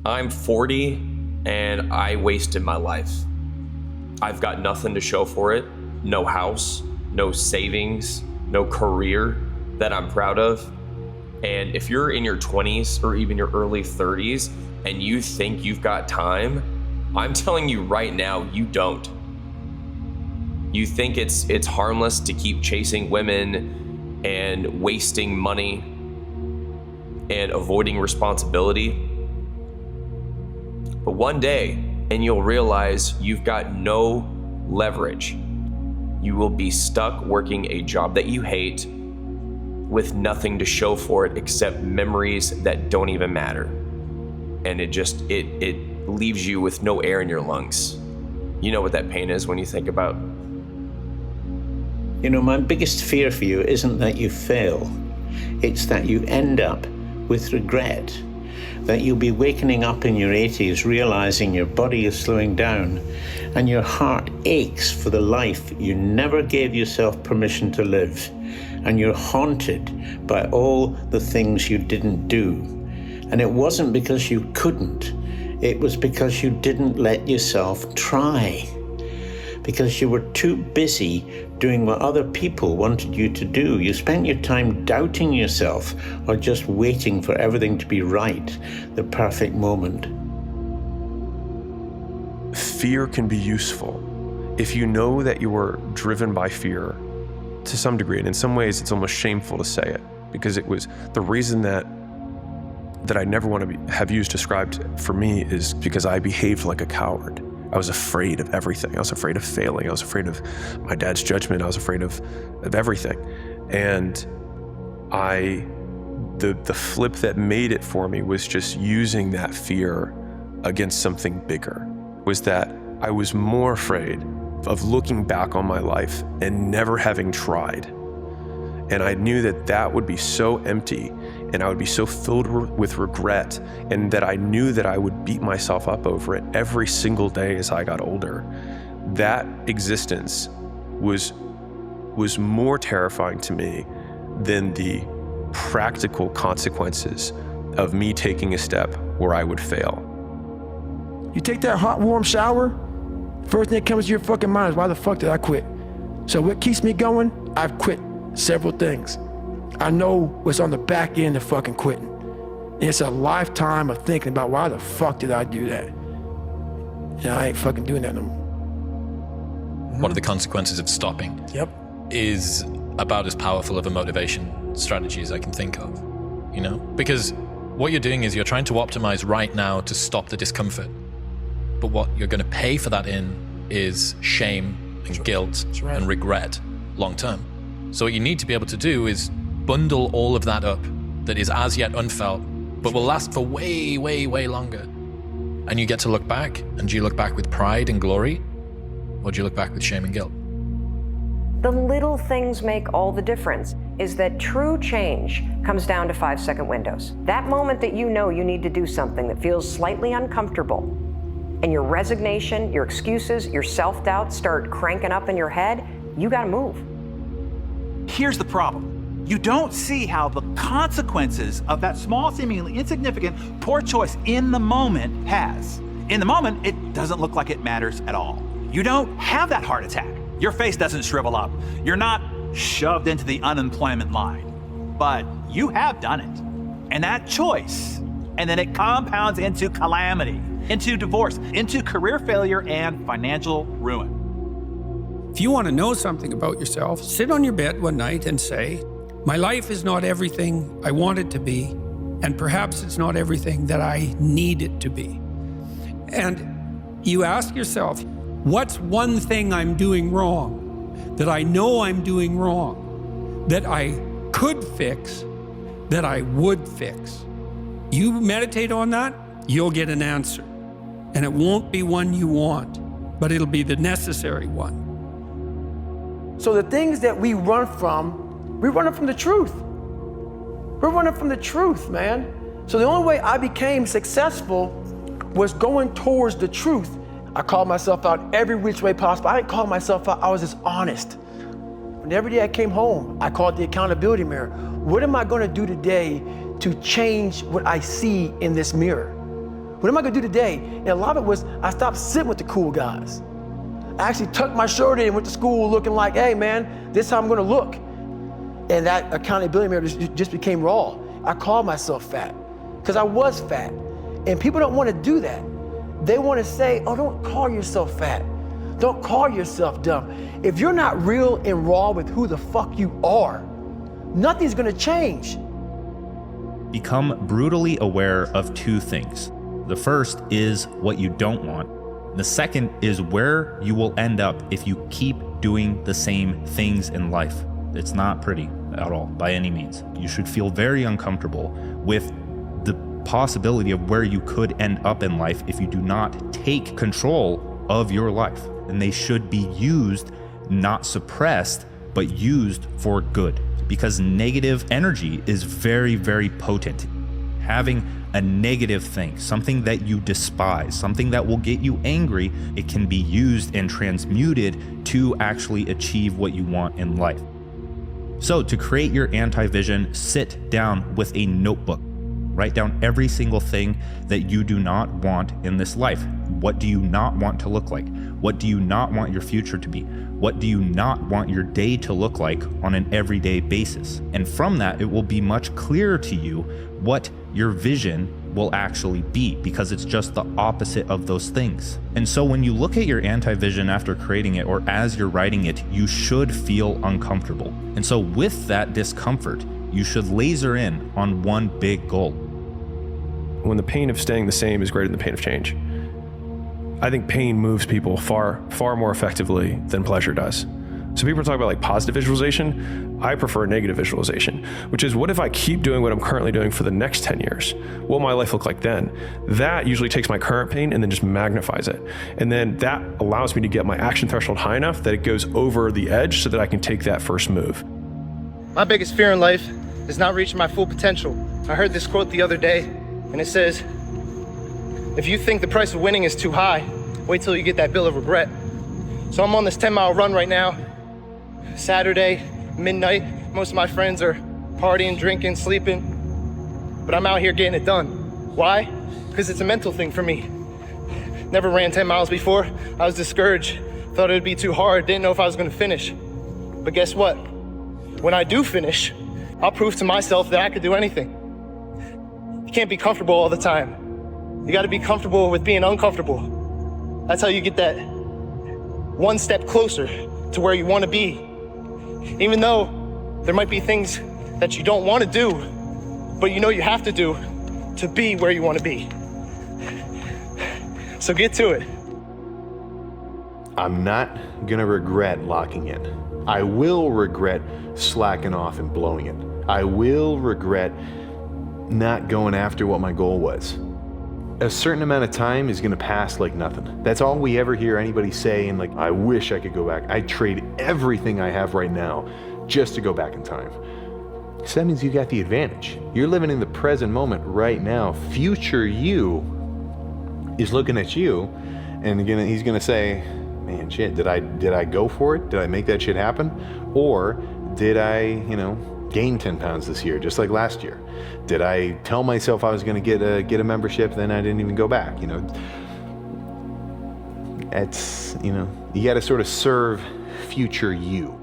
I'm 40 and I wasted my life. I've got nothing to show for it. No house, no savings, no career that I'm proud of. And if you're in your 20s or even your early 30s and you think you've got time, I'm telling you right now, you don't. You think it's harmless to keep chasing women and wasting money and avoiding responsibility. But one day, and you'll realize you've got no leverage. You will be stuck working a job that you hate with nothing to show for it except memories that don't even matter. And it leaves you with no air in your lungs. You know what that pain is when you think about. You know, my biggest fear for you isn't that you fail. It's that you end up with regret. That you'll be waking up in your 80s realizing your body is slowing down and your heart aches for the life you never gave yourself permission to live, and you're haunted by all the things you didn't do. And it wasn't because you couldn't, it was because you didn't let yourself try. Because you were too busy doing what other people wanted you to do. You spent your time doubting yourself or just waiting for everything to be right, the perfect moment. Fear can be useful if you know that you are driven by fear to some degree. And in some ways, it's almost shameful to say it, because it was the reason that I never want to have used described for me is because I behaved like a coward. I was afraid of everything. I was afraid of failing. I was afraid of my dad's judgment. I was afraid of everything. And the flip that made it for me was just using that fear against something bigger, was that I was more afraid of looking back on my life and never having tried. And I knew that that would be so empty and I would be so filled with regret, and that I knew that I would beat myself up over it every single day as I got older. That existence was more terrifying to me than the practical consequences of me taking a step where I would fail. You take that hot, warm shower, first thing that comes to your fucking mind is, why the fuck did I quit? So what keeps me going? I've quit several things. I know what's on the back end of fucking quitting. And it's a lifetime of thinking about, why the fuck did I do that? And I ain't fucking doing that no more. One of the consequences of stopping is about as powerful of a motivation strategy as I can think of, you know? Because what you're doing is you're trying to optimize right now to stop the discomfort. But what you're going to pay for that in is shame and guilt and regret long term. So what you need to be able to do is bundle all of that up that is as yet unfelt, but will last for way, way, way longer. And you get to look back, and do you look back with pride and glory, or do you look back with shame and guilt? The little things make all the difference. Is that true change comes down to 5-second windows. That moment that you know you need to do something that feels slightly uncomfortable, and your resignation, your excuses, your self-doubt start cranking up in your head, you gotta move. Here's the problem. You don't see how the consequences of that small, seemingly insignificant, poor choice in the moment has. In the moment, it doesn't look like it matters at all. You don't have that heart attack. Your face doesn't shrivel up. You're not shoved into the unemployment line. But you have done it. And that choice, and then it compounds into calamity, into divorce, into career failure and financial ruin. If you want to know something about yourself, sit on your bed one night and say, my life is not everything I want it to be, and perhaps it's not everything that I need it to be. And you ask yourself, what's one thing I'm doing wrong, that I know I'm doing wrong, that I could fix, that I would fix? You meditate on that, you'll get an answer. And it won't be one you want, but it'll be the necessary one. So the things that we run from the truth. We're running from the truth, man. So the only way I became successful was going towards the truth. I called myself out every which way possible. I didn't call myself out, I was just honest. And every day I came home, I called the accountability mirror. What am I gonna do today to change what I see in this mirror? What am I gonna do today? And a lot of it was, I stopped sitting with the cool guys. I actually tucked my shirt in and went to school looking like, hey man, this is how I'm gonna look. And that accountability mirror just became raw. I called myself fat, because I was fat. And people don't wanna do that. They wanna say, oh, don't call yourself fat. Don't call yourself dumb. If you're not real and raw with who the fuck you are, nothing's gonna change. Become brutally aware of two things. The first is what you don't want. The second is where you will end up if you keep doing the same things in life. It's not pretty at all, by any means. You should feel very uncomfortable with the possibility of where you could end up in life if you do not take control of your life. And they should be used, not suppressed, but used for good. Because negative energy is very, very potent. Having a negative thing, something that you despise, something that will get you angry, it can be used and transmuted to actually achieve what you want in life. So to create your anti-vision, sit down with a notebook. Write down every single thing that you do not want in this life. What do you not want to look like? What do you not want your future to be? What do you not want your day to look like on an everyday basis? And from that, it will be much clearer to you what your vision will actually be, because it's just the opposite of those things. And so when you look at your anti-vision after creating it, or as you're writing it, you should feel uncomfortable. And so with that discomfort, you should laser in on one big goal. When the pain of staying the same is greater than the pain of change, I think pain moves people far, far more effectively than pleasure does. So people talk about like positive visualization. I prefer negative visualization, which is, what if I keep doing what I'm currently doing for the next 10 years? What will my life look like then? That usually takes my current pain and then just magnifies it. And then that allows me to get my action threshold high enough that it goes over the edge so that I can take that first move. My biggest fear in life is not reaching my full potential. I heard this quote the other day, and it says, if you think the price of winning is too high, wait till you get that bill of regret. So I'm on this 10-mile run right now. Saturday, midnight, most of my friends are partying, drinking, sleeping, but I'm out here getting it done. Why? Because it's a mental thing for me. Never ran 10 miles before. I was discouraged, thought it would be too hard, didn't know if I was gonna finish. But guess what? When I do finish, I'll prove to myself that I could do anything. You can't be comfortable all the time. You gotta be comfortable with being uncomfortable. That's how you get that one step closer to where you wanna be. Even though there might be things that you don't wanna do, but you know you have to do to be where you wanna be. So get to it. I'm not gonna regret locking in. I will regret slacking off and blowing it. I will regret not going after what my goal was. A certain amount of time is gonna pass like nothing. That's all we ever hear anybody say, and like, I wish I could go back. I'd trade everything I have right now just to go back in time. So that means you got the advantage. You're living in the present moment right now. Future you is looking at you, and again, he's gonna say, man, shit, did I go for it? Did I make that shit happen? Or did I, gain 10 pounds this year, just like last year? Did I tell myself I was gonna get a membership, then I didn't even go back? It's, you gotta sort of serve future you.